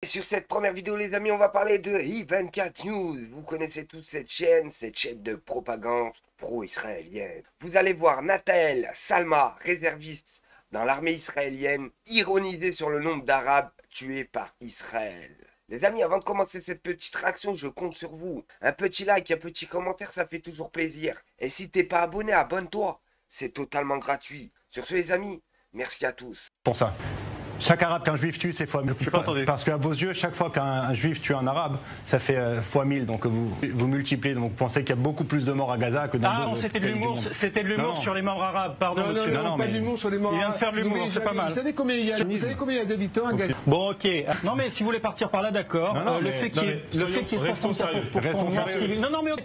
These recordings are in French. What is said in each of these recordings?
Sur cette première vidéo, les amis, on va parler de E24 News. Vous connaissez tous cette chaîne de propagande pro-israélienne. Vous allez voir Nathael Salma, réserviste dans l'armée israélienne, ironiser sur le nombre d'Arabes tués par Israël. Les amis, avant de commencer cette petite réaction, je compte sur vous. Un petit like, un petit commentaire, ça fait toujours plaisir. Et si t'es pas abonné, abonne-toi. C'est totalement gratuit. Sur ce, les amis, merci à tous. Pour ça. Chaque arabe qu'un juif tue, c'est fois 1000. Parce qu'à vos yeux, chaque fois qu'un juif tue un arabe, ça fait fois 1000. Donc vous multipliez. Donc vous pensez qu'il y a beaucoup plus de morts à Gaza que dans d'autres c'était de pays l'humour. du monde. C'était de l'humour sur les morts arabes. Pardon, monsieur. Non, pas de l'humour sur les morts arabes. Il vient de faire de l'humour, c'est pas mal. Vous savez combien il y a d'habitants à Gaza? Bon, ok. Non, mais si vous voulez partir par là, d'accord. Le fait qu'il y ait 74%. Non, mais ok,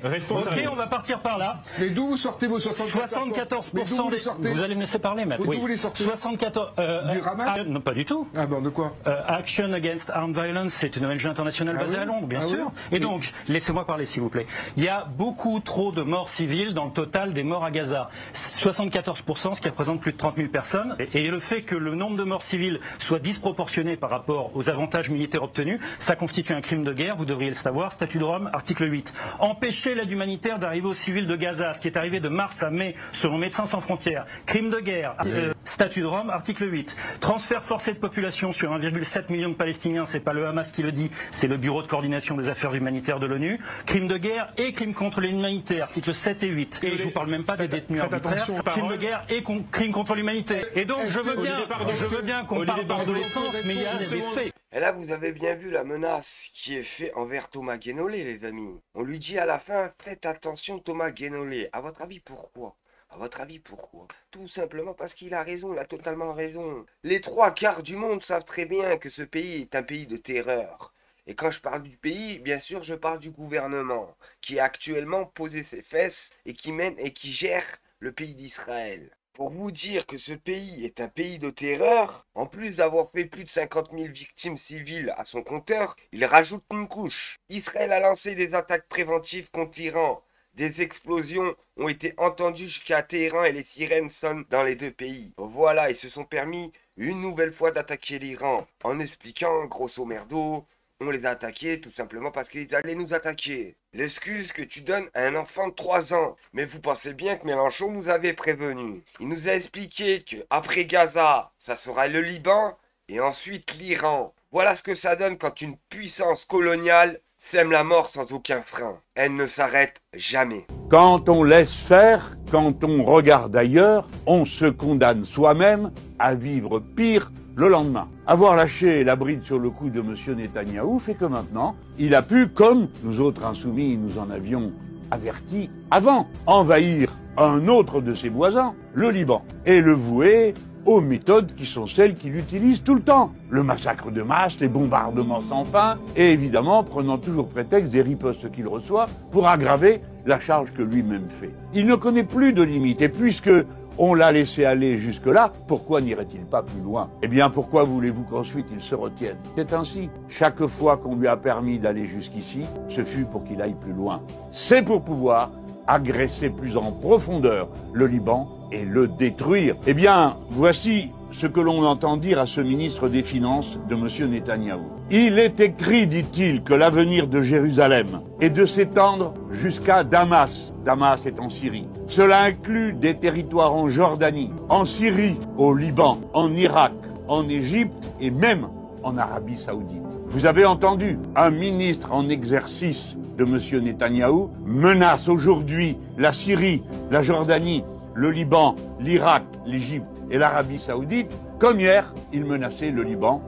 on va partir par là. Mais d'où vous sortez vos 74% des. Vous allez me laisser parler, maître. D'où vous les sortez? 74. Du Hamas? Non, pas du tout. Ah bon, de quoi? Action Against Armed Violence, c'est une ONG internationale basée à Londres, bien sûr. Oui. Et donc, laissez-moi parler, s'il vous plaît. Il y a beaucoup trop de morts civiles dans le total des morts à Gaza. 74%, ce qui représente plus de 30 000 personnes. Et le fait que le nombre de morts civiles soit disproportionné par rapport aux avantages militaires obtenus, ça constitue un crime de guerre, vous devriez le savoir. Statut de Rome, article 8. Empêcher l'aide humanitaire d'arriver aux civils de Gaza, ce qui est arrivé de mars à mai, selon Médecins sans frontières. Crime de guerre, statut de Rome, article 8. Transfert forcé de population sur 1,7 million de Palestiniens, c'est pas le Hamas qui le dit, c'est le Bureau de coordination des affaires humanitaires de l'ONU. Crime de guerre et crime contre l'humanité, articles 7 et 8. Et je vous parle même pas des détenus arbitraires, crime de guerre et crime contre l'humanité. Et donc je veux bien qu'on parle d'adolescence, mais il y a des faits. Et là, vous avez bien vu la menace qui est faite envers Thomas Guénolé, les amis. On lui dit à la fin, faites attention Thomas Guénolé. À votre avis, pourquoi? À votre avis, pourquoi? Tout simplement parce qu'il a raison, il a totalement raison. Les 3/4 du monde savent très bien que ce pays est un pays de terreur. Et quand je parle du pays, bien sûr, je parle du gouvernement, qui a actuellement posé ses fesses et qui mène et qui gère le pays d'Israël. Pour vous dire que ce pays est un pays de terreur, en plus d'avoir fait plus de 50 000 victimes civiles à son compteur, il rajoute une couche. Israël a lancé des attaques préventives contre l'Iran. Des explosions ont été entendues jusqu'à Téhéran et les sirènes sonnent dans les deux pays. Voilà, ils se sont permis une nouvelle fois d'attaquer l'Iran en expliquant, grosso merdo, on les a attaqués tout simplement parce qu'ils allaient nous attaquer. L'excuse que tu donnes à un enfant de 3 ans. Mais vous pensez bien que Mélenchon nous avait prévenu. Il nous a expliqué que après Gaza, ça sera le Liban et ensuite l'Iran. Voilà ce que ça donne quand une puissance coloniale sème la mort sans aucun frein. Elle ne s'arrête jamais. Quand on laisse faire, quand on regarde ailleurs, on se condamne soi-même à vivre pire le lendemain. Avoir lâché la bride sur le cou de M. Netanyahou fait que maintenant, il a pu, comme nous autres insoumis, nous en avions averti avant, envahir un autre de ses voisins, le Liban, et le vouer aux méthodes qui sont celles qu'il utilise tout le temps. Le massacre de masse, les bombardements sans fin, et évidemment prenant toujours prétexte des ripostes qu'il reçoit pour aggraver la charge que lui-même fait. Il ne connaît plus de limites, et puisque on l'a laissé aller jusque-là, pourquoi n'irait-il pas plus loin? Eh bien, pourquoi voulez-vous qu'ensuite il se retienne? C'est ainsi. Chaque fois qu'on lui a permis d'aller jusqu'ici, ce fut pour qu'il aille plus loin. C'est pour pouvoir agresser plus en profondeur le Liban et le détruire. Eh bien, voici ce que l'on entend dire à ce ministre des Finances de M. Netanyahou. Il est écrit, dit-il, que l'avenir de Jérusalem est de s'étendre jusqu'à Damas. Damas est en Syrie. Cela inclut des territoires en Jordanie, en Syrie, au Liban, en Irak, en Égypte et même en Arabie Saoudite. Vous avez entendu, un ministre en exercice de M. Netanyahou menace aujourd'hui la Syrie, la Jordanie, le Liban, l'Irak, l'Égypte et l'Arabie Saoudite, comme hier, il menaçait le Liban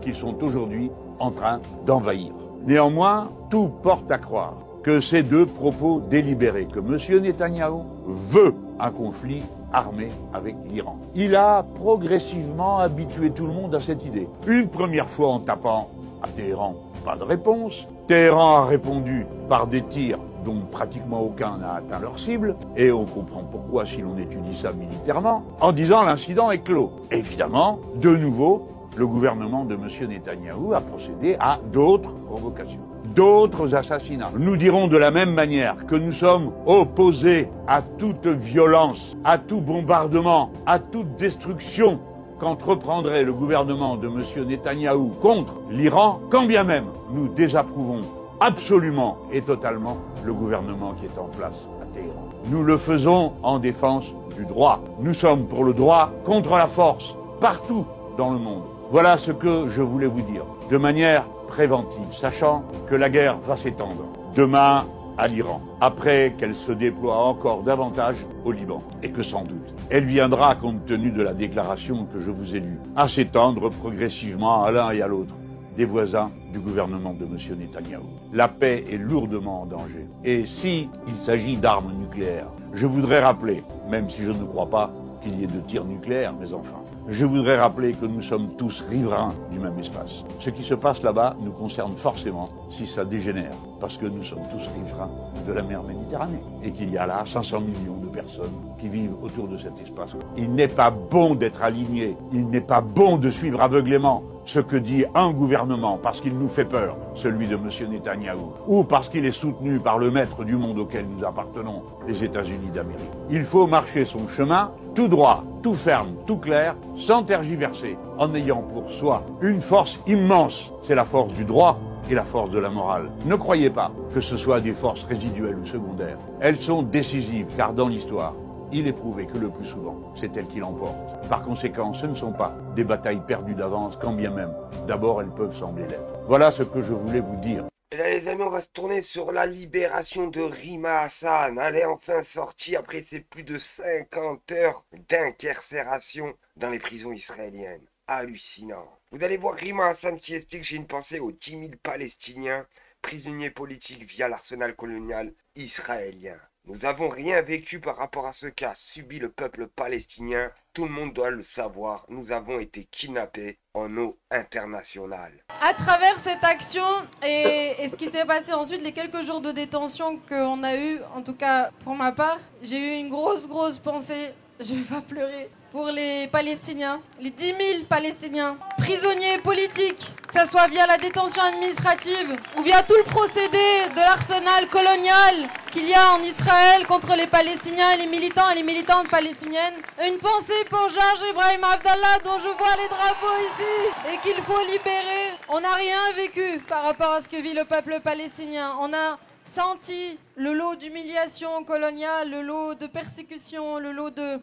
qu'ils sont aujourd'hui en train d'envahir. Néanmoins, tout porte à croire que ces deux propos délibérés, que M. Netanyahou veut un conflit armé avec l'Iran. Il a progressivement habitué tout le monde à cette idée. Une première fois en tapant à Téhéran, pas de réponse. Téhéran a répondu par des tirs dont pratiquement aucun n'a atteint leur cible, et on comprend pourquoi si l'on étudie ça militairement, en disant l'incident est clos. Évidemment, de nouveau, le gouvernement de M. Netanyahou a procédé à d'autres provocations, d'autres assassinats. Nous dirons de la même manière que nous sommes opposés à toute violence, à tout bombardement, à toute destruction qu'entreprendrait le gouvernement de M. Netanyahou contre l'Iran, quand bien même nous désapprouvons absolument et totalement le gouvernement qui est en place à Téhéran. Nous le faisons en défense du droit. Nous sommes pour le droit contre la force, partout dans le monde. Voilà ce que je voulais vous dire, de manière préventive, sachant que la guerre va s'étendre demain à l'Iran, après qu'elle se déploie encore davantage au Liban, et que sans doute, elle viendra, compte tenu de la déclaration que je vous ai lue, à s'étendre progressivement à l'un et à l'autre des voisins du gouvernement de M. Netanyahou. La paix est lourdement en danger. Et si il s'agit d'armes nucléaires, je voudrais rappeler, même si je ne crois pas qu'il y ait de tirs nucléaires, mais enfin, je voudrais rappeler que nous sommes tous riverains du même espace. Ce qui se passe là-bas nous concerne forcément si ça dégénère, parce que nous sommes tous riverains de la mer Méditerranée et qu'il y a là 500 millions de personnes qui vivent autour de cet espace. Il n'est pas bon d'être aligné, il n'est pas bon de suivre aveuglément ce que dit un gouvernement parce qu'il nous fait peur, celui de M. Netanyahou, ou parce qu'il est soutenu par le maître du monde auquel nous appartenons, les États-Unis d'Amérique. Il faut marcher son chemin, tout droit, tout ferme, tout clair, sans tergiverser, en ayant pour soi une force immense, c'est la force du droit et la force de la morale. Ne croyez pas que ce soit des forces résiduelles ou secondaires. Elles sont décisives, car dans l'histoire, il est prouvé que le plus souvent, c'est elle qui l'emporte. Par conséquent, ce ne sont pas des batailles perdues d'avance, quand bien même, d'abord, elles peuvent sembler l'être. Voilà ce que je voulais vous dire. Et là les amis, on va se tourner sur la libération de Rima Hassan. Elle est enfin sortie après ces plus de 50 heures d'incarcération dans les prisons israéliennes. Hallucinant. Vous allez voir Rima Hassan qui explique: j'ai une pensée aux 10 000 Palestiniens prisonniers politiques via l'arsenal colonial israélien. Nous n'avons rien vécu par rapport à ce qu'a subi le peuple palestinien. Tout le monde doit le savoir. Nous avons été kidnappés en eau internationale. À travers cette action et ce qui s'est passé ensuite, les quelques jours de détention qu'on a eu, en tout cas pour ma part, j'ai eu une grosse pensée, je vais pas pleurer, pour les Palestiniens, les 10 000 Palestiniens, prisonniers politiques, que ce soit via la détention administrative ou via tout le procédé de l'arsenal colonial qu'il y a en Israël contre les Palestiniens, les militants et les militantes palestiniennes. Une pensée pour Georges Ibrahim Abdallah, dont je vois les drapeaux ici, et qu'il faut libérer. On n'a rien vécu par rapport à ce que vit le peuple palestinien. On a senti le lot d'humiliation coloniale, le lot de persécution, le lot de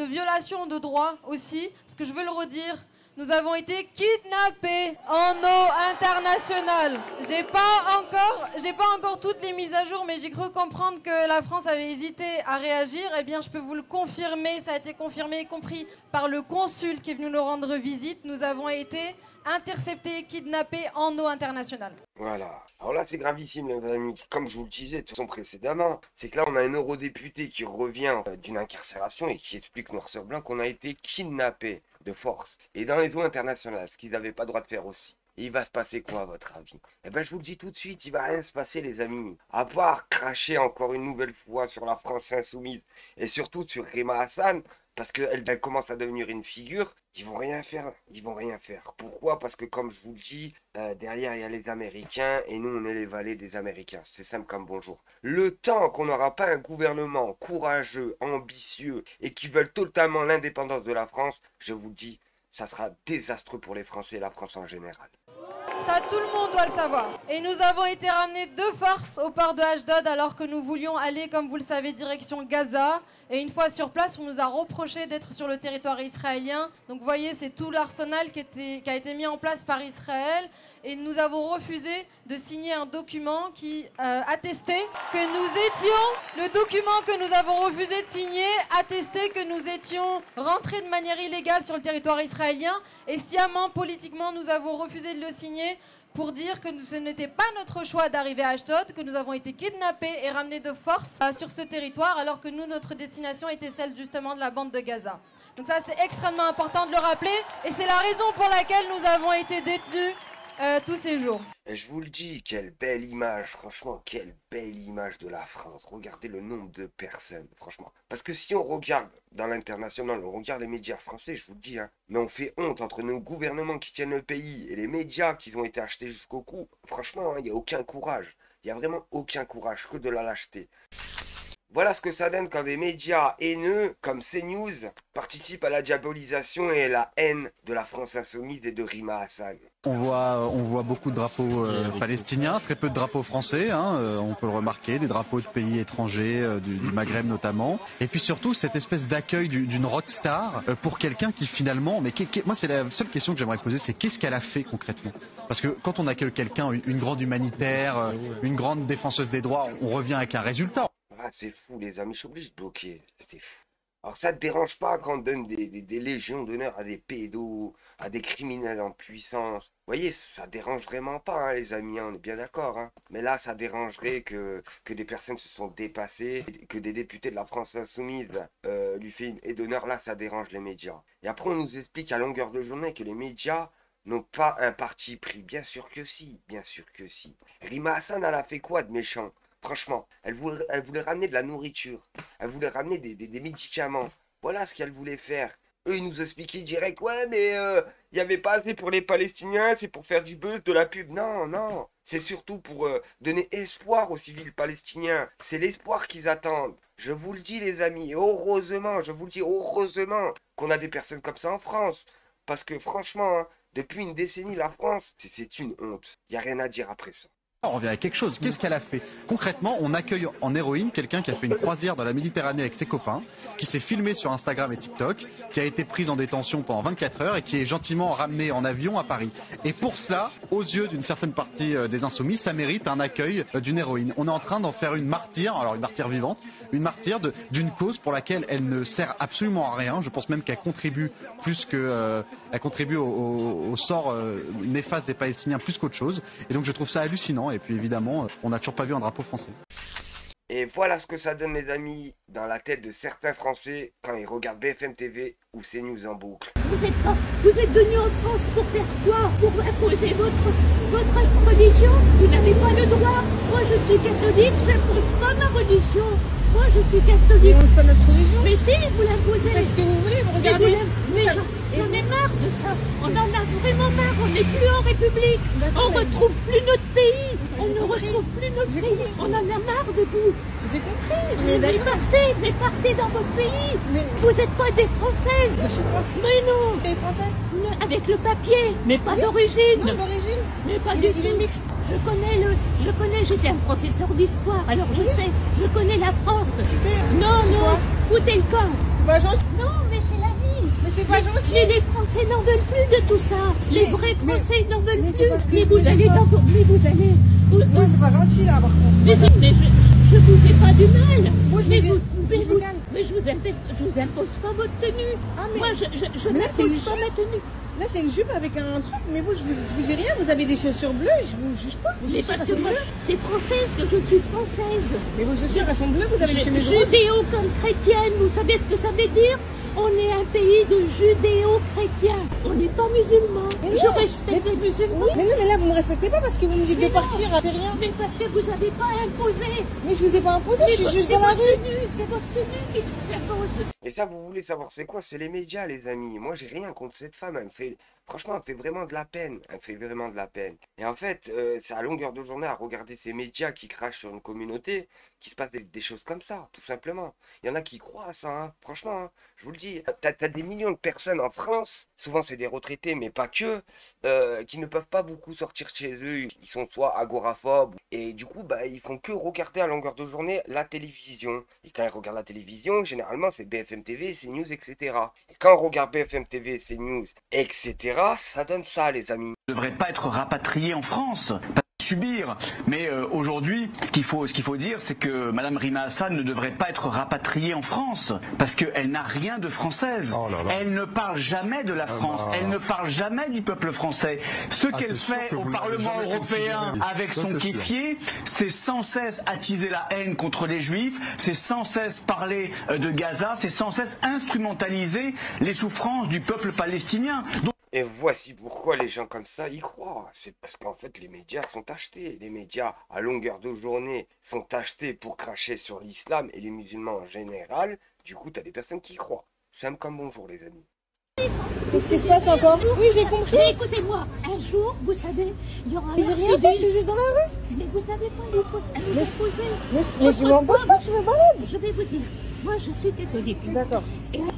violation de droits aussi, parce que je veux le redire, nous avons été kidnappés en eau internationale. J'ai pas encore toutes les mises à jour, mais j'ai cru comprendre que la France avait hésité à réagir. Eh bien, je peux vous le confirmer, ça a été confirmé, y compris par le consul qui est venu nous rendre visite. Nous avons été interceptés, kidnappés en eau internationale. Voilà. Alors là, c'est gravissime, les amis. Comme je vous le disais de toute façon précédemment, c'est que là, on a un eurodéputé qui revient d'une incarcération et qui explique noir sur blanc qu'on a été kidnappés de force. Et dans les eaux internationales, ce qu'ils n'avaient pas le droit de faire aussi. Et il va se passer quoi, à votre avis? Eh ben, je vous le dis tout de suite, il va rien se passer, les amis. À part cracher encore une nouvelle fois sur la France insoumise et surtout sur Rima Hassan, parce qu'elle commence à devenir une figure, ils vont rien faire. Ils vont rien faire. Pourquoi? Parce que comme je vous le dis, derrière il y a les Américains et nous on est les valets des Américains. C'est simple comme bonjour. Le temps qu'on n'aura pas un gouvernement courageux, ambitieux et qui veulent totalement l'indépendance de la France, je vous le dis, ça sera désastreux pour les Français et la France en général. Ça, tout le monde doit le savoir. Et nous avons été ramenés de force au port de Ashdod alors que nous voulions aller, comme vous le savez, direction Gaza. Et une fois sur place, on nous a reproché d'être sur le territoire israélien. Donc vous voyez, c'est tout l'arsenal qui a été mis en place par Israël. Et nous avons refusé de signer un document qui attestait que nous étions... Le document que nous avons refusé de signer attestait que nous étions rentrés de manière illégale sur le territoire israélien. Et sciemment, politiquement, nous avons refusé de le signer pour dire que ce n'était pas notre choix d'arriver à Ashdod, que nous avons été kidnappés et ramenés de force sur ce territoire, alors que nous, notre destination était celle justement de la bande de Gaza. Donc ça, c'est extrêmement important de le rappeler, et c'est la raison pour laquelle nous avons été détenus tous ces jours. Et je vous le dis, quelle belle image, franchement, quelle belle image de la France. Regardez le nombre de personnes, franchement. Parce que si on regarde dans l'international, on regarde les médias français, je vous le dis, hein, mais on fait honte entre nos gouvernements qui tiennent le pays et les médias qui ont été achetés jusqu'au cou. Franchement, il n'y a aucun courage. Il n'y a vraiment aucun courage, que de la lâcheté. Voilà ce que ça donne quand des médias haineux comme CNews participent à la diabolisation et la haine de la France insoumise et de Rima Hassan. On voit beaucoup de drapeaux palestiniens, très peu de drapeaux français, on peut le remarquer, des drapeaux de pays étrangers, du Maghreb notamment. Et puis surtout cette espèce d'accueil d'une rockstar pour quelqu'un qui finalement... moi c'est la seule question que j'aimerais poser, c'est qu'est-ce qu'elle a fait concrètement? Parce que quand on accueille quelqu'un, une grande humanitaire, une grande défenseuse des droits, on revient avec un résultat. Ah, c'est fou les amis, je suis obligé de bloquer, c'est fou. Alors ça te dérange pas quand on donne des légions d'honneur à des pédos, à des criminels en puissance. Vous voyez, ça dérange vraiment pas hein, les amis, on est bien d'accord. Hein. Mais là, ça dérangerait que des personnes se sont dépassées, que des députés de la France insoumise lui fait une haie d'honneur, là ça dérange les médias. Et après on nous explique à longueur de journée que les médias n'ont pas un parti pris. Bien sûr que si, bien sûr que si. Rima Hassan, elle a fait quoi de méchant? Franchement, elle voulait ramener de la nourriture. Elle voulait ramener des médicaments. Voilà ce qu'elle voulait faire. Eux, ils nous expliquaient direct, ouais, mais il n'y avait pas assez pour les Palestiniens, c'est pour faire du buzz, de la pub. Non, non. C'est surtout pour donner espoir aux civils palestiniens. C'est l'espoir qu'ils attendent. Je vous le dis, les amis, et heureusement, je vous le dis, heureusement qu'on a des personnes comme ça en France. Parce que franchement, hein, depuis une décennie, la France, c'est une honte. Il n'y a rien à dire après ça. On revient à quelque chose. Qu'est-ce qu'elle a fait? Concrètement, on accueille en héroïne quelqu'un qui a fait une croisière dans la Méditerranée avec ses copains, qui s'est filmé sur Instagram et TikTok, qui a été prise en détention pendant 24 heures et qui est gentiment ramené en avion à Paris. Et pour cela, aux yeux d'une certaine partie des insoumis, ça mérite un accueil d'une héroïne. On est en train d'en faire une martyre, alors une martyre vivante, une martyre d'une cause pour laquelle elle ne sert absolument à rien. Je pense même qu'elle contribue plus que, elle contribue au sort néfaste des Palestiniens plus qu'autre chose. Et donc je trouve ça hallucinant. Et puis évidemment, on n'a toujours pas vu un drapeau français. Et voilà ce que ça donne les amis dans la tête de certains Français quand ils regardent BFM TV ou CNews en boucle. Vous êtes venus en France pour faire quoi? Pour imposer votre religion? Vous n'avez pas le droit. Moi je suis catholique, j'impose pas ma religion. Moi je suis catholique. Mais on pas notre religion. Mais si, vous l'imposez. Faites ce que vous voulez, vous regardez. Mais j'en ai marre de ça. On en a vraiment marre. On n'est plus en République. On ne retrouve plus notre pays. On ne retrouve plus notre pays. On en a marre de vous. J'ai compris. Mais partez dans votre pays. Vous n'êtes pas des Françaises. Mais non. Des Français. Avec le papier, mais pas d'origine. Non, d'origine. Mais pas du tout. Il est mixte. J'étais un professeur d'histoire, alors je sais, je connais la France. Tu sais, non, foutez le camp. C'est pas gentil. Non, mais c'est la vie. Mais c'est pas gentil. Mais les Français n'en veulent plus de tout ça. Les vrais Français n'en veulent plus. Mais vous allez dans vos... Mais vous allez... Non, c'est pas gentil là, par contre. Mais je vous fais pas du mal. Mais je vous impose pas votre tenue. Moi, je n'impose pas ma tenue. Là, c'est une jupe avec un truc, mais vous, je vous dis rien, vous avez des chaussures bleues, je vous juge pas. Mais parce que moi, c'est française que je suis française. Mais vos chaussures, elles sont bleues, vous avez une chemise rouge. Judéo comme chrétienne, vous savez ce que ça veut dire? On est un pays de judéo-chrétiens. On n'est pas musulmans. Je respecte les musulmans. Mais non, mais là, vous me respectez pas parce que vous me dites de partir, c'est rien. Mais parce que vous n'avez pas imposé. Mais je vous ai pas imposé, je suis juste dans la rue. C'est votre tenue qui nous impose. Et ça, vous voulez savoir c'est quoi? C'est les médias, les amis. Moi, j'ai rien contre cette femme. Franchement, elle me fait vraiment de la peine. Elle me fait vraiment de la peine. Et en fait, c'est à longueur de journée à regarder ces médias qui crachent sur une communauté qu'il se passe des choses comme ça, tout simplement. Il y en a qui croient à ça, hein. Franchement, hein. Je vous le dis. T'as des millions de personnes en France, souvent c'est des retraités, mais pas que, qui ne peuvent pas beaucoup sortir chez eux. Ils sont soit agoraphobes, et du coup, bah, ils font que regarder à longueur de journée la télévision. Et quand ils regardent la télévision, généralement, c'est BFM TV, CNews, etc. Et quand on regarde BFM TV, CNews, etc., ça donne ça, les amis. Ne devrait pas être rapatrié en France, pas subir. Mais aujourd'hui, ce qu'il faut dire, c'est que Madame Rima Hassan ne devrait pas être rapatriée en France parce qu'elle n'a rien de française. Oh là là. Elle ne parle jamais de la France. Elle ne parle jamais du peuple français. Ce qu'elle fait au Parlement européen avec son kéfier, c'est sans cesse attiser la haine contre les Juifs, c'est sans cesse parler de Gaza, c'est sans cesse instrumentaliser les souffrances du peuple palestinien. Et voici pourquoi les gens comme ça y croient. C'est parce qu'en fait les médias sont achetés. Les médias à longueur de journée sont achetés pour cracher sur l'islam et les musulmans en général. Du coup, tu as des personnes qui y croient. Simple comme bonjour les amis. Qu'est-ce qui se passe encore? Oui, j'ai compris. Mais écoutez-moi, un jour, vous savez, il y aura un J'ai rien fait, je suis juste dans la rue. Mais vous savez pas, elle nous a posé. Mais je m'embauche pas que je me balade. Je vais vous dire, moi je suis catholique. D'accord. Et moi,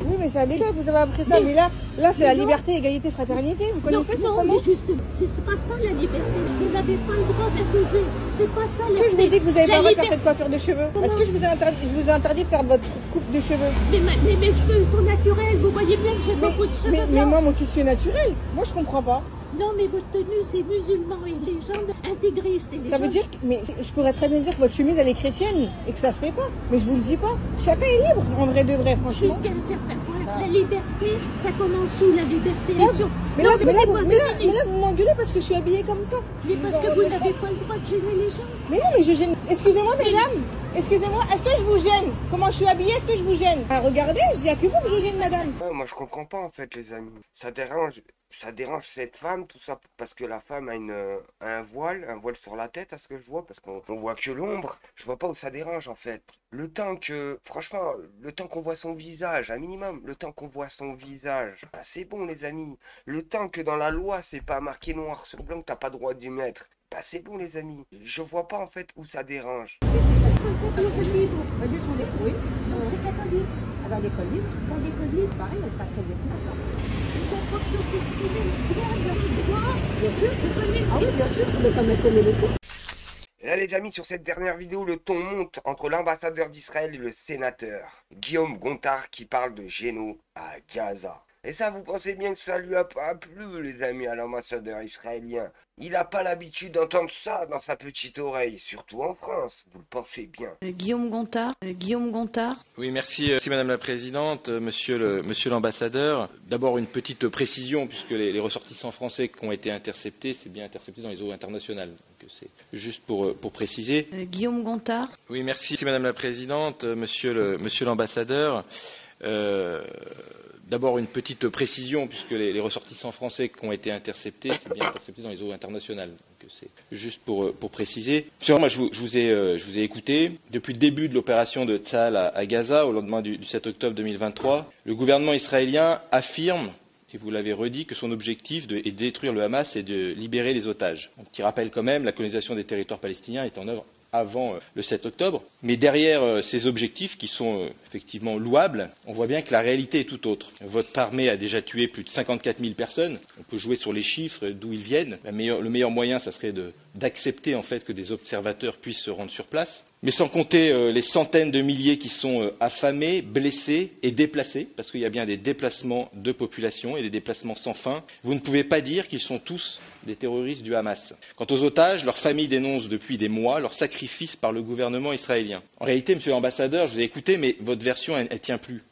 Oui, mais c'est à l'école que vous avez appris ça. Mais là c'est la liberté, égalité, fraternité. Vous connaissez ce non, mot? mais justement, c'est pas ça la liberté. Vous n'avez pas le droit d'imposer. C'est pas ça la Est-ce que je vous dis que vous avez pas le droit de faire liberté. cette coiffure de cheveux? Est-ce que je vous ai interdit de faire votre coupe de cheveux? Mais mes cheveux sont naturels, vous voyez bien que j'ai beaucoup de cheveux mais blancs. moi, mon tissu est naturel. Moi, je comprends pas. Non, mais votre tenue, c'est musulman et les gens intégristes. Et les Ça veut gens- dire que, mais je pourrais très bien dire que votre chemise, elle est chrétienne et que ça se fait pas. Mais je vous le dis pas. Chacun est libre, en vrai de vrai, franchement. Jusqu'à un certain point. La liberté, ça commence où la liberté? Mais là, vous m'engueulez parce que je suis habillée comme ça. Mais parce que vous n'avez pas le droit de gêner les gens. Mais non, mais je gêne. Excusez-moi, mesdames. Excusez-moi, est-ce que je vous gêne? Comment je suis habillée? Est-ce que je vous gêne? Ah, regardez, il n'y a que vous que je gêne, madame. Ouais, moi je comprends pas en fait les amis. Ça dérange cette femme, tout ça, parce que la femme a un voile sur la tête, à ce que je vois, parce qu'on voit que l'ombre. Je vois pas où ça dérange en fait. Le temps que, franchement, le temps qu'on voit son visage, un minimum, le temps qu'on voit son visage, bah, c'est bon les amis. Le temps que dans la loi c'est pas marqué noir sur blanc que t'as pas droit d'y mettre, bah c'est bon les amis. Je vois pas en fait où ça dérange. Libre. Pas du tout, oui. Donc c'est catholique. Alors, l'école libre, Dans l'école libre, pareil, elle se passe très bien. bien sûr, Ah oui, bien sûr, mais comme elle connaît le site. Et là les amis, sur cette dernière vidéo, le ton monte entre l'ambassadeur d'Israël et le sénateur Guillaume Gontard qui parle de géno à Gaza. Et ça, vous pensez bien que ça lui a pas plu, les amis, à l'ambassadeur israélien. Il n'a pas l'habitude d'entendre ça dans sa petite oreille, surtout en France, vous le pensez bien. Guillaume Gontard. Oui, merci Madame la Présidente, monsieur l'ambassadeur. D'abord une petite précision, puisque les ressortissants français qui ont été interceptés, c'est bien intercepté dans les eaux internationales. Donc c'est juste pour préciser. Guillaume Gontard. Oui, merci Madame la Présidente, monsieur l'ambassadeur. D'abord une petite précision, puisque les ressortissants français qui ont été interceptés, c'est bien intercepté dans les eaux internationales. Donc c'est juste pour préciser. Moi, je vous ai écouté. Depuis le début de l'opération de Tsahal à Gaza, au lendemain du 7 octobre 2023, le gouvernement israélien affirme, et vous l'avez redit, que son objectif est de détruire le Hamas et de libérer les otages. Un petit rappel quand même, la colonisation des territoires palestiniens est en œuvre avant le 7 octobre. Mais derrière ces objectifs, qui sont effectivement louables, on voit bien que la réalité est tout autre. Votre armée a déjà tué plus de 54 000 personnes. On peut jouer sur les chiffres, d'où ils viennent. Le meilleur moyen, ça serait d'accepter en fait que des observateurs puissent se rendre sur place. Mais sans compter les centaines de milliers qui sont affamés, blessés et déplacés, parce qu'il y a bien des déplacements de population et des déplacements sans fin. Vous ne pouvez pas dire qu'ils sont tous des terroristes du Hamas. Quant aux otages, leurs familles dénoncent depuis des mois leur sacrifice par le gouvernement israélien. En réalité, monsieur l'ambassadeur, je vous ai écouté, mais votre version, elle tient plus.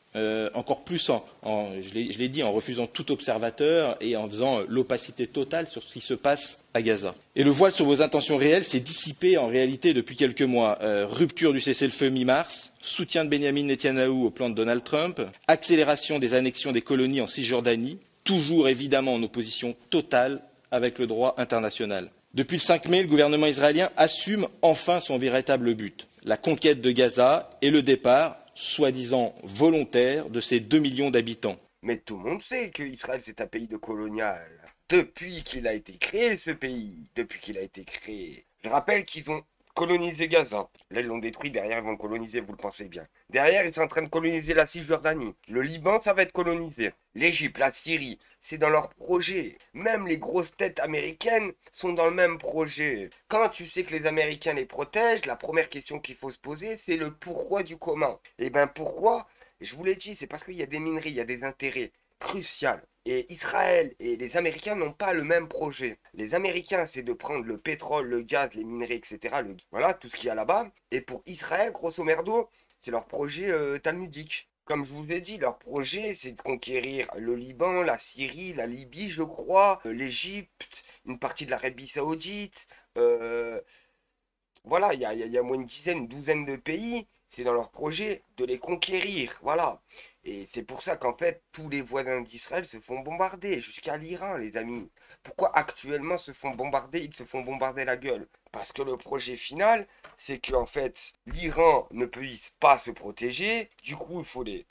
Encore plus, je l'ai dit, en refusant tout observateur et en faisant l'opacité totale sur ce qui se passe à Gaza. Et le voile sur vos intentions réelles s'est dissipé en réalité depuis quelques mois. Rupture du cessez-le-feu mi-mars, soutien de Benyamin Netanyahou au plan de Donald Trump, accélération des annexions des colonies en Cisjordanie, toujours évidemment en opposition totale avec le droit international. Depuis le 5 mai, le gouvernement israélien assume enfin son véritable but, la conquête de Gaza et le départ soi-disant volontaire de ses 2 millions d'habitants. Mais tout le monde sait que Israël c'est un pays de colonial. Depuis qu'il a été créé ce pays, depuis qu'il a été créé. Je rappelle qu'ils ont colonisé Gaza. Là ils l'ont détruit, derrière ils vont le coloniser, vous le pensez bien. Derrière ils sont en train de coloniser la Cisjordanie. Le Liban ça va être colonisé. L'Égypte, la Syrie, c'est dans leur projet. Même les grosses têtes américaines sont dans le même projet. Quand tu sais que les Américains les protègent, la première question qu'il faut se poser c'est le pourquoi du comment. Et ben pourquoi? Je vous l'ai dit, c'est parce qu'il y a des minerais, il y a des intérêts cruciaux. Et Israël et les Américains n'ont pas le même projet. Les Américains, c'est de prendre le pétrole, le gaz, les minerais, etc. Voilà, tout ce qu'il y a là-bas. Et pour Israël, grosso merdo, c'est leur projet talmudique. Comme je vous ai dit, leur projet, c'est de conquérir le Liban, la Syrie, la Libye, je crois, l'Égypte, une partie de l'Arabie Saoudite. Voilà, il y a moins une douzaine de pays. c'est dans leur projet de les conquérir, voilà. Et c'est pour ça qu'en fait, tous les voisins d'Israël se font bombarder, jusqu'à l'Iran, les amis. Pourquoi actuellement se font bombarder, ils se font bombarder la gueule? Parce que le projet final, c'est qu'en fait, l'Iran ne puisse pas se protéger. Du coup, il faut les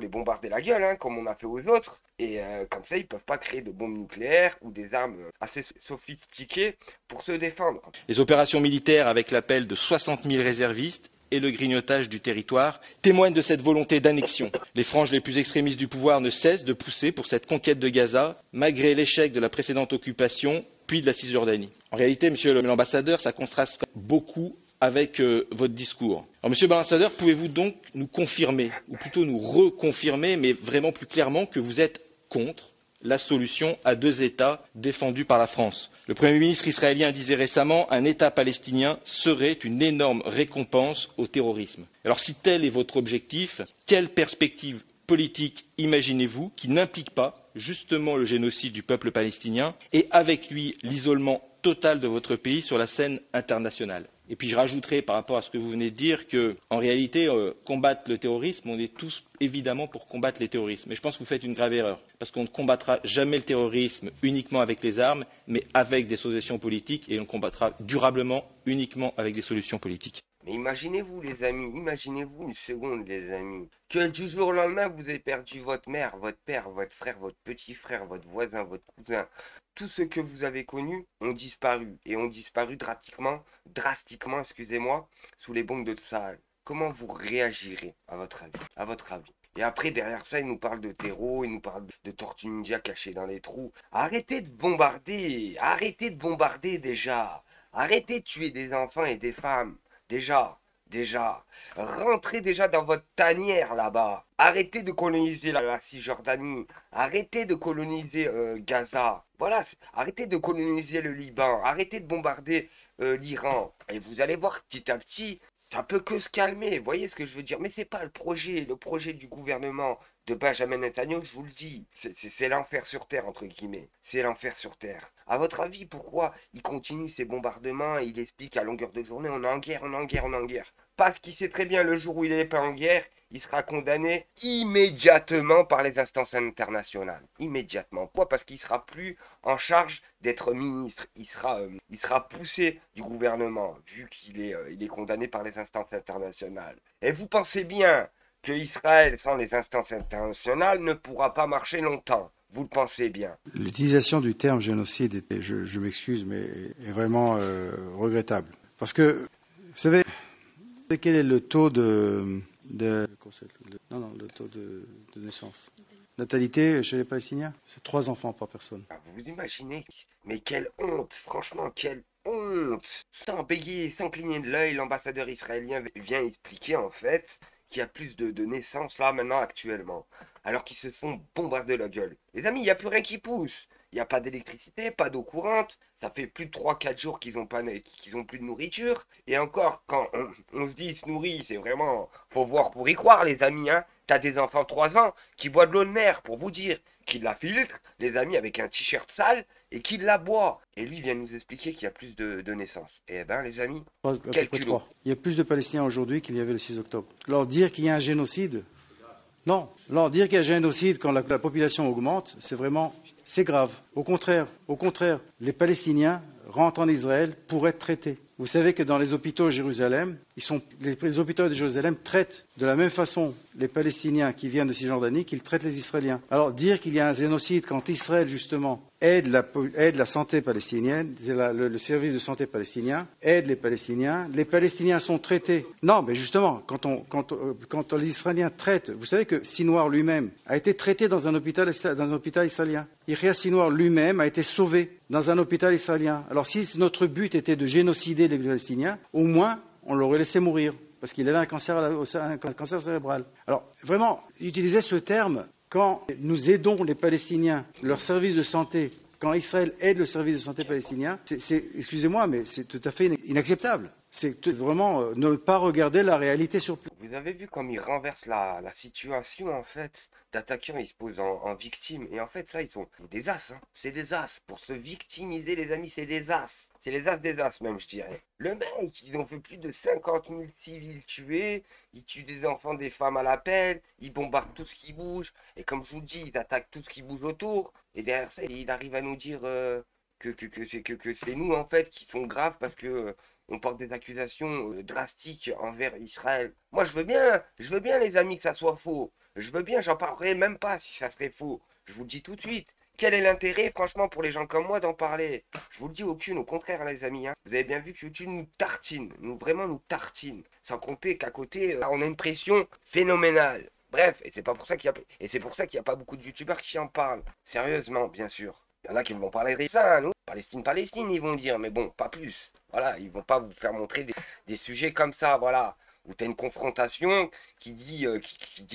bombarder la gueule, hein, comme on a fait aux autres. Et comme ça, ils ne peuvent pas créer de bombes nucléaires ou des armes assez sophistiquées pour se défendre. Les opérations militaires avec l'appel de 60 000 réservistes et le grignotage du territoire témoignent de cette volonté d'annexion. Les franges les plus extrémistes du pouvoir ne cessent de pousser pour cette conquête de Gaza, malgré l'échec de la précédente occupation, puis de la Cisjordanie. En réalité, monsieur l'ambassadeur, ça contraste beaucoup avec votre discours. Alors, monsieur l'ambassadeur, pouvez-vous donc nous confirmer, ou plutôt nous reconfirmer, mais vraiment plus clairement, que vous êtes contre la solution à 2 États défendue par la France? Le Premier ministre israélien disait récemment un État palestinien serait une énorme récompense au terrorisme. Alors si tel est votre objectif, quelle perspective politique imaginez-vous qui n'implique pas justement le génocide du peuple palestinien et avec lui l'isolement total de votre pays sur la scène internationale? Et puis je rajouterai par rapport à ce que vous venez de dire que, en réalité, combattre le terrorisme, on est tous évidemment pour combattre les terroristes. Mais je pense que vous faites une grave erreur, parce qu'on ne combattra jamais le terrorisme uniquement avec les armes, mais avec des solutions politiques, et on le combattra durablement uniquement avec des solutions politiques. Mais imaginez-vous les amis, imaginez-vous une seconde les amis, que du jour au lendemain vous avez perdu votre mère, votre père, votre frère, votre petit frère, votre voisin, votre cousin. Tout ce que vous avez connu ont disparu, et ont disparu drastiquement, excusez-moi, sous les bombes de Tsahal. Comment vous réagirez à votre avis? Et après, derrière ça, il nous parle de terreau, il nous parle de tortues ninja cachées dans les trous. Arrêtez de bombarder déjà. Arrêtez de tuer des enfants et des femmes. Déjà, rentrez déjà dans votre tanière là-bas. Arrêtez de coloniser la Cisjordanie. Arrêtez de coloniser Gaza. Voilà, arrêtez de coloniser le Liban. Arrêtez de bombarder l'Iran. Et vous allez voir petit à petit, ça peut que se calmer. Vous voyez ce que je veux dire? Mais c'est pas le projet du gouvernement de Benjamin Netanyahu, je vous le dis. C'est l'enfer sur terre, entre guillemets. C'est l'enfer sur terre. À votre avis, pourquoi il continue ces bombardements et il explique à longueur de journée, on est en guerre, on est en guerre, on est en guerre? Parce qu'il sait très bien, le jour où il n'est pas en guerre, il sera condamné immédiatement par les instances internationales. Immédiatement. Pourquoi? Parce qu'il ne sera plus en charge d'être ministre. Il sera poussé du gouvernement, vu qu'il est condamné par les instances internationales. Et vous pensez bien que Israël, sans les instances internationales, ne pourra pas marcher longtemps. Vous le pensez bien. L'utilisation du terme génocide, je m'excuse, mais est vraiment regrettable. Parce que, vous savez quel est le taux le taux de naissance? Natalité chez les Palestiniens, c'est 3 enfants par personne. Vous imaginez? Mais quelle honte, franchement, quelle honte! Sans bégayer, sans cligner de l'œil, l'ambassadeur israélien vient expliquer en fait qu'il y a plus de naissances là maintenant actuellement, alors qu'ils se font bombarder la gueule. Les amis, il n'y a plus rien qui pousse. Il n'y a pas d'électricité, pas d'eau courante. Ça fait plus de 3-4 jours qu'ils ont plus de nourriture. Et encore, quand on se dit, ils se nourrissent, c'est vraiment... Faut voir pour y croire, les amis, hein. T'as des enfants de 3 ans qui boivent de l'eau de mer, pour vous dire, qui la filtrent, les amis, avec un t-shirt sale, et qui la boit. Et lui vient nous expliquer qu'il y a plus de naissances. Eh ben, les amis, quel culot. Il y a plus de Palestiniens aujourd'hui qu'il y avait le 6 octobre. Leur dire qu'il y a un génocide... Non, alors dire qu'il y a un génocide quand la population augmente, c'est grave. Au contraire, les Palestiniens rentrent en Israël pour être traités. Vous savez que dans les hôpitaux de Jérusalem, les hôpitaux de Jérusalem traitent de la même façon les Palestiniens qui viennent de Cisjordanie qu'ils traitent les Israéliens. Alors dire qu'il y a un génocide quand Israël justement aide la santé palestinienne, le service de santé palestinien, aide les Palestiniens sont traités. Non, mais justement, quand les Israéliens traitent, vous savez que Sinwar lui-même a été traité dans un hôpital israélien. Yahya Sinwar lui-même a été sauvé dans un hôpital israélien. Alors si notre but était de génocider les Palestiniens, au moins on l'aurait laissé mourir, parce qu'il avait un cancer cérébral. Alors vraiment, utiliser ce terme quand nous aidons les Palestiniens, leur service de santé quand Israël aide le service de santé palestinien, excusez-moi, mais c'est tout à fait inacceptable. C'est vraiment ne pas regarder la réalité sur place. Vous avez vu comme ils renversent la situation, en fait. D'attaquants, ils se posent en victime. Et en fait, ça, ils sont des as. Hein. C'est des as. Pour se victimiser, les amis, c'est des as. C'est les as des as, même, je dirais. Le mec, ils ont fait plus de 50 000 civils tués. Ils tuent des enfants, des femmes à la pelle. Ils bombardent tout ce qui bouge. Et comme je vous dis, ils attaquent tout ce qui bouge autour. Et derrière ça, il arrive à nous dire que c'est nous, en fait, qui sont graves parce que... on porte des accusations drastiques envers Israël. Moi, je veux bien, les amis, que ça soit faux. Je veux bien, j'en parlerai même pas si ça serait faux. Je vous le dis tout de suite. Quel est l'intérêt, franchement, pour les gens comme moi, d'en parler? Je vous le dis, aucune, au contraire, les amis. Hein. Vous avez bien vu que YouTube nous tartine, vraiment nous tartine. Sans compter qu'à côté, on a une pression phénoménale. Bref, et c'est pas pour ça qu'il y a pas beaucoup de youtubeurs qui en parlent. Sérieusement, bien sûr. Il y en a qui vont parler de ça, nous. Palestine, ils vont dire, mais bon, pas plus. Voilà, ils vont pas vous faire montrer des sujets comme ça, voilà. Où tu as une confrontation qui dit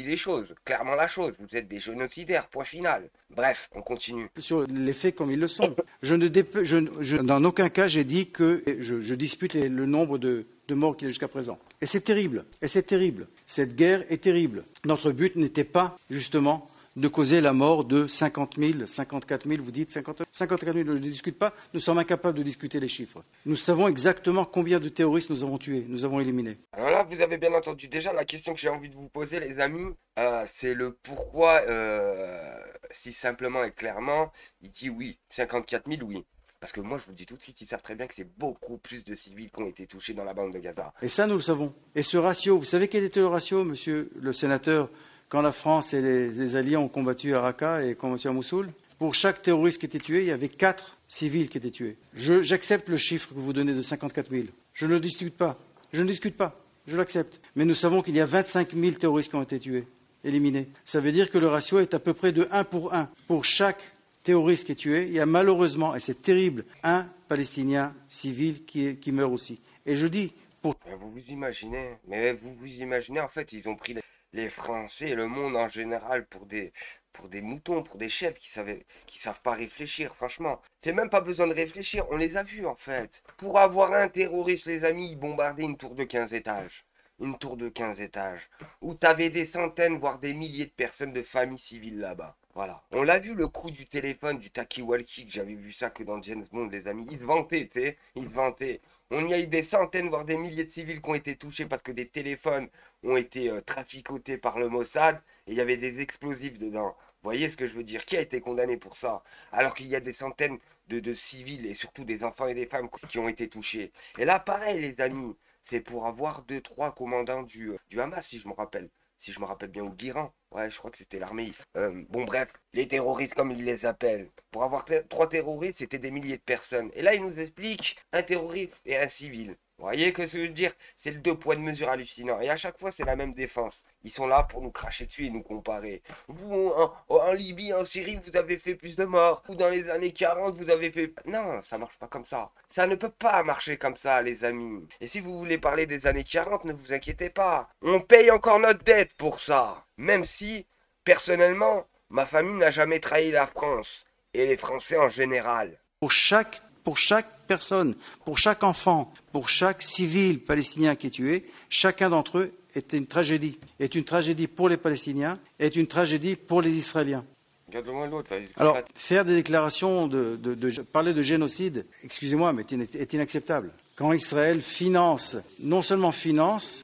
les choses, clairement la chose. Vous êtes des génocidaires, point final. Bref, on continue. Sur les faits comme ils le sont. Dans aucun cas, j'ai dit que je dispute le nombre de morts qu'il y a jusqu'à présent. Et c'est terrible. Cette guerre est terrible. Notre but n'était pas, justement, de causer la mort de 50 000, 54 000, vous dites 54 000, je ne discute pas, nous sommes incapables de discuter les chiffres. Nous savons exactement combien de terroristes nous avons tués, nous avons éliminés. Alors là, vous avez bien entendu déjà la question que j'ai envie de vous poser, les amis, c'est le pourquoi, si simplement et clairement, il dit oui, 54 000, oui. Parce que moi, je vous le dis tout de suite, ils savent très bien que c'est beaucoup plus de civils qui ont été touchés dans la bande de Gaza. Et ça, nous le savons. Et ce ratio, vous savez quel était le ratio, monsieur le sénateur, quand la France et les alliés ont combattu à Raqqa et combattu à Mossoul? Pour chaque terroriste qui était tué, il y avait 4 civils qui étaient tués. J'accepte le chiffre que vous donnez de 54 000. Je ne le discute pas. Je l'accepte. Mais nous savons qu'il y a 25 000 terroristes qui ont été tués, éliminés. Ça veut dire que le ratio est à peu près de 1 pour 1. Pour chaque terroriste qui est tué, il y a malheureusement, et c'est terrible, un Palestinien civil qui meurt aussi. Et je dis... Vous vous imaginez, en fait, ils ont pris les Français et le monde en général pour des moutons, pour des chefs qui savent pas réfléchir, franchement. C'est même pas besoin de réfléchir, on les a vus en fait. Pour avoir un terroriste, les amis, ils bombardaient une tour de 15 étages. Une tour de 15 étages. Où t'avais des centaines, voire des milliers de personnes de familles civiles là-bas. Voilà. On l'a vu le coup du téléphone, du talkie-walkie, que j'avais vu ça que dans James Bond, les amis. Ils se vantaient, tu sais. Ils se vantaient. On y a eu des centaines, voire des milliers de civils qui ont été touchés parce que des téléphones ont été traficotés par le Mossad et il y avait des explosifs dedans. Vous voyez ce que je veux dire? Qui a été condamné pour ça? Alors qu'il y a des centaines de civils et surtout des enfants et des femmes qui ont été touchés. Et là, pareil, les amis, c'est pour avoir 2-3 commandants du Hamas, si je me rappelle. Si je me rappelle bien, ou l'Iran. Ouais, je crois que c'était l'armée. Bon, bref, les terroristes, comme ils les appellent. Pour avoir 3 terroristes, c'était des milliers de personnes. Et là, ils nous expliquent un terroriste et un civil. Vous voyez que ce que je veux dire? C'est le 2 poids de mesure hallucinant. Et à chaque fois, c'est la même défense. Ils sont là pour nous cracher dessus et nous comparer. Vous, en Libye, en Syrie, vous avez fait plus de morts. Ou dans les années 40, vous avez fait... Non, ça marche pas comme ça. Ça ne peut pas marcher comme ça, les amis. Et si vous voulez parler des années 40, ne vous inquiétez pas. On paye encore notre dette pour ça. Même si, personnellement, ma famille n'a jamais trahi la France. Et les Français en général. Pour chaque personne, pour chaque enfant, pour chaque civil palestinien qui est tué, chacun d'entre eux est une tragédie. Est une tragédie pour les Palestiniens, est une tragédie pour les Israéliens. Alors, faire des déclarations, parler de génocide, excusez-moi, mais est inacceptable. Quand Israël non seulement finance,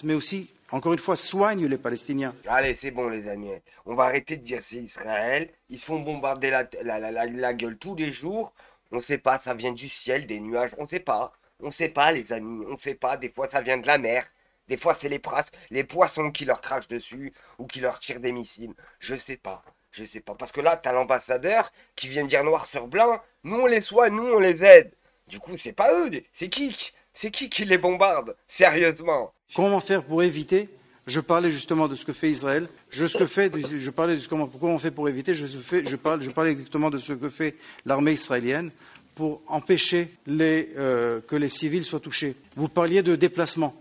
mais aussi, encore une fois, soigne les Palestiniens. Allez, c'est bon les amis. On va arrêter de dire c'est Israël. Ils se font bombarder la gueule tous les jours. On sait pas, ça vient du ciel, des nuages. On sait pas les amis. On sait pas, des fois ça vient de la mer. Des fois c'est les poissons qui leur crachent dessus ou qui leur tirent des missiles. Je sais pas. Parce que là, t'as l'ambassadeur qui vient dire noir sur blanc. Nous on les soigne, nous on les aide. Du coup, c'est pas eux. C'est qui les bombarde? Sérieusement. Comment faire pour éviter? Je parlais justement de ce que fait Israël. Je parlais de comment on fait pour éviter. Je parlais exactement de ce que fait l'armée israélienne pour empêcher que les civils soient touchés. Vous parliez de déplacement.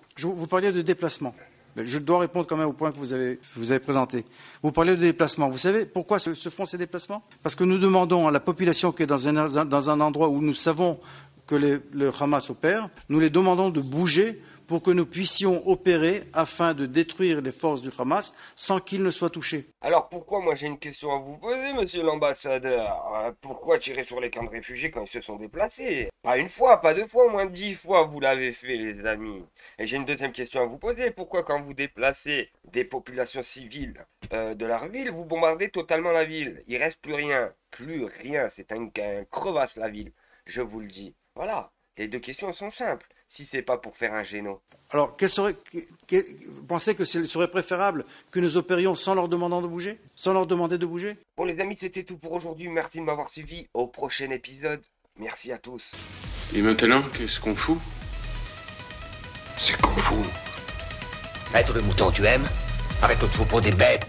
Je dois répondre quand même au point que vous avez présenté. Vous parlez de déplacement. Vous savez pourquoi se font ces déplacements? Parce que nous demandons à la population qui est dans un endroit où nous savons que le Hamas opère, nous les demandons de bouger pour que nous puissions opérer afin de détruire les forces du Hamas sans qu'ils ne soient touchés. Alors pourquoi, moi j'ai une question à vous poser, monsieur l'ambassadeur. Pourquoi tirer sur les camps de réfugiés quand ils se sont déplacés? Pas une fois, pas deux fois, au moins 10 fois vous l'avez fait, les amis. Et j'ai une deuxième question à vous poser. Pourquoi quand vous déplacez des populations civiles de leur ville, vous bombardez totalement la ville? Il reste plus rien. Plus rien, c'est un crevasse la ville, je vous le dis. Voilà, les deux questions sont simples. Si c'est pas pour faire un géno. Alors, vous pensez que ce serait préférable que nous opérions sans leur demander de bouger? Sans leur demander de bouger? Bon les amis, c'était tout pour aujourd'hui. Merci de m'avoir suivi. Au prochain épisode. Merci à tous. Et maintenant, qu'est-ce qu'on fout? C'est qu'on fout. Être le mouton, tu aimes? Avec le troupeau des bêtes.